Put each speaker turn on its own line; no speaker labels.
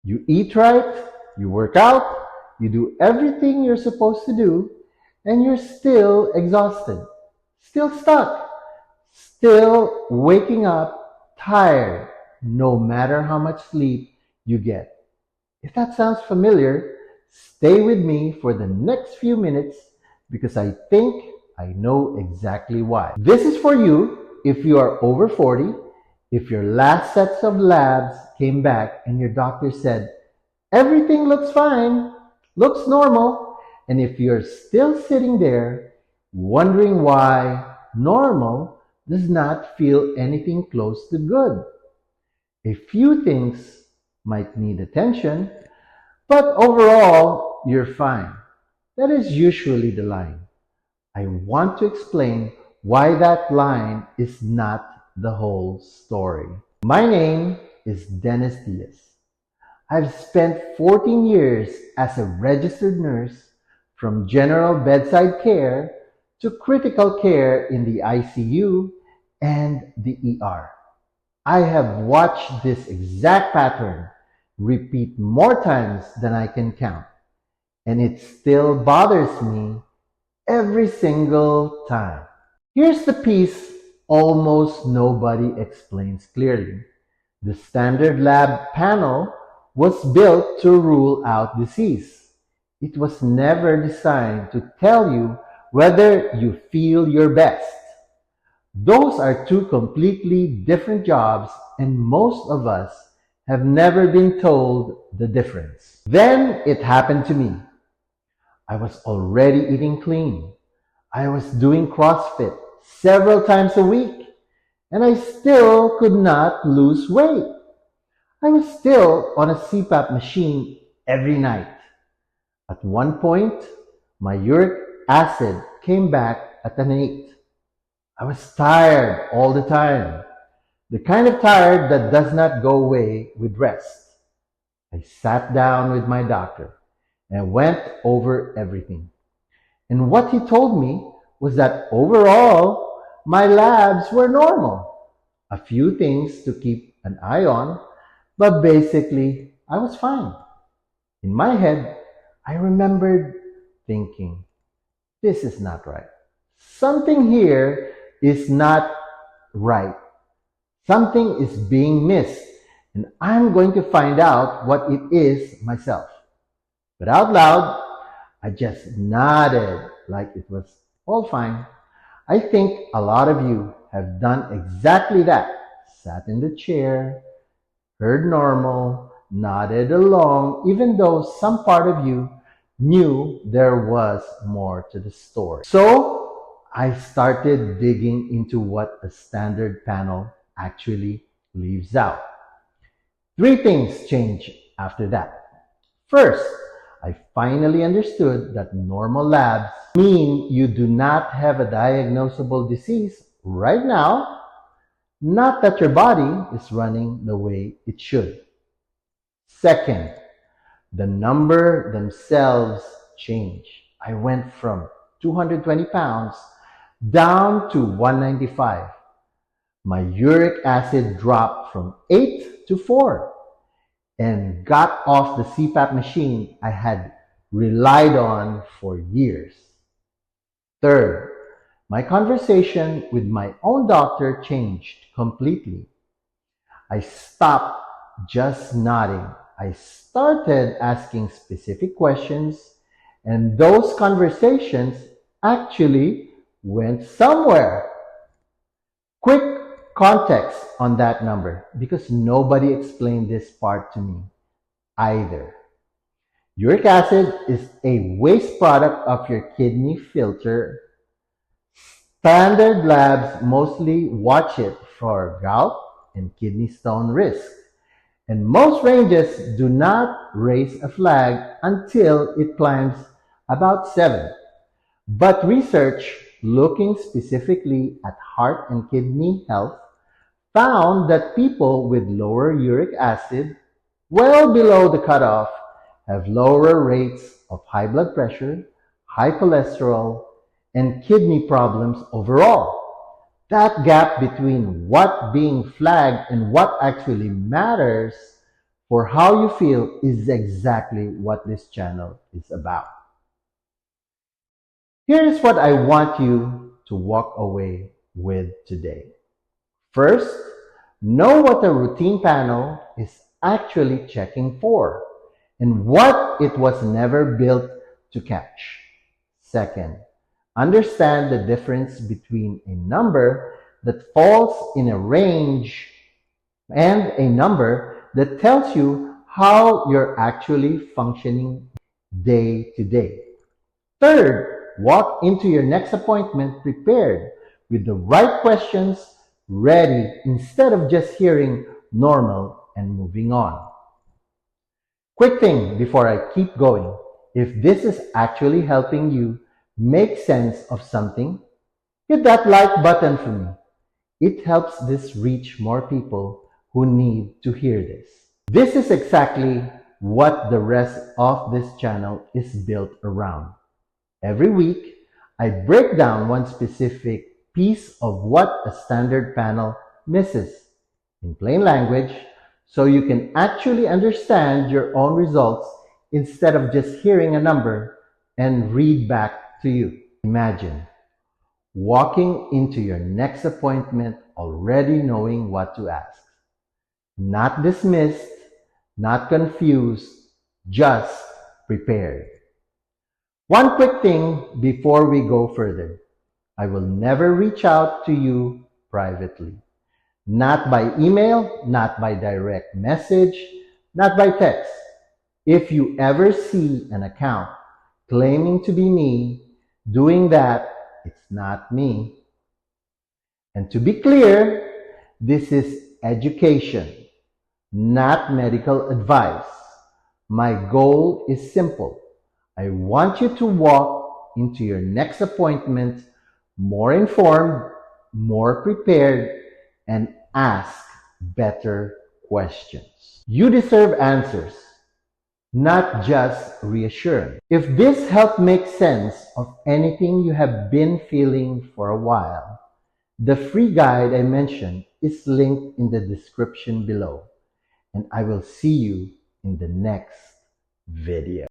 You eat right, you work out, you do everything you're supposed to do, and you're still exhausted, still stuck, still waking up tired, no matter how much sleep you get. If that sounds familiar, stay with me for the next few minutes because I think I know exactly why. This is for you if you are over 40, if your last sets of labs came back and your doctor said, everything looks fine, looks normal, and if you're still sitting there wondering why normal does not feel anything close to good. A few things might need attention, but overall, you're fine. That is usually the line. I want to explain why that line is not the whole story. My name is Dennis Diaz. I've spent 14 years as a registered nurse from general bedside care to critical care in the ICU and the ER. I have watched this exact pattern repeat more times than I can count, and it still bothers me every single time. Here's the piece almost nobody explains clearly. The standard lab panel was built to rule out disease. It was never designed to tell you whether you feel your best. Those are two completely different jobs, and most of us have never been told the difference. Then it happened to me. I was already eating clean. I was doing CrossFit several times a week, and I still could not lose weight. I was still on a CPAP machine every night. At one point, my uric acid came back at an 8. I was tired all the time, the kind of tired that does not go away with rest. I sat down with my doctor and went over everything. And what he told me was that overall, my labs were normal. A few things to keep an eye on, but basically, I was fine. In my head, I remembered thinking, this is not right. Something here is not right. Something is being missed, and I'm going to find out what it is myself. But out loud, I just nodded like it was all fine. I think a lot of you have done exactly that. Sat in the chair, heard normal, nodded along, even though some part of you knew there was more to the story. So I started digging into what a standard panel actually leaves out. 3 things changed after that. First, I finally understood that normal labs mean you do not have a diagnosable disease right now, not that your body is running the way it should. Second, the number themselves change. I went from 220 pounds down to 195. My uric acid dropped from 8 to 4 and got off the CPAP machine I had relied on for years. Third, my conversation with my own doctor changed completely. I stopped just nodding. I started asking specific questions, and those conversations actually went somewhere. Quick context on that number, because nobody explained this part to me either. Uric acid is a waste product of your kidney filter. Standard labs mostly watch it for gout and kidney stone risk, and most ranges do not raise a flag until it climbs about 7. But research looking specifically at heart and kidney health found that people with lower uric acid, well below the cutoff, have lower rates of high blood pressure, high cholesterol, and kidney problems overall. That gap between what being flagged and what actually matters for how you feel is exactly what this channel is about. Here's what I want you to walk away with today. First, know what a routine panel is actually checking for and what it was never built to catch. Second, understand the difference between a number that falls in a range and a number that tells you how you're actually functioning day to day. Third, walk into your next appointment prepared with the right questions ready instead of just hearing normal and moving on. Quick thing before I keep going, if this is actually helping you make sense of something, hit that like button for me. It helps this reach more people who need to hear this. This is exactly what the rest of this channel is built around. Every week, I break down one specific piece of what a standard panel misses in plain language so you can actually understand your own results instead of just hearing a number and read back to you. Imagine walking into your next appointment already knowing what to ask. Not dismissed, not confused, just prepared. One quick thing before we go further. I will never reach out to you privately. Not by email, not by direct message, not by text. If you ever see an account claiming to be me doing that, it's not me. And to be clear, this is education, not medical advice. My goal is simple. I want you to walk into your next appointment more informed, more prepared, and ask better questions. You deserve answers, not just reassurance. If this helped make sense of anything you have been feeling for a while, the free guide I mentioned is linked in the description below, and I will see you in the next video.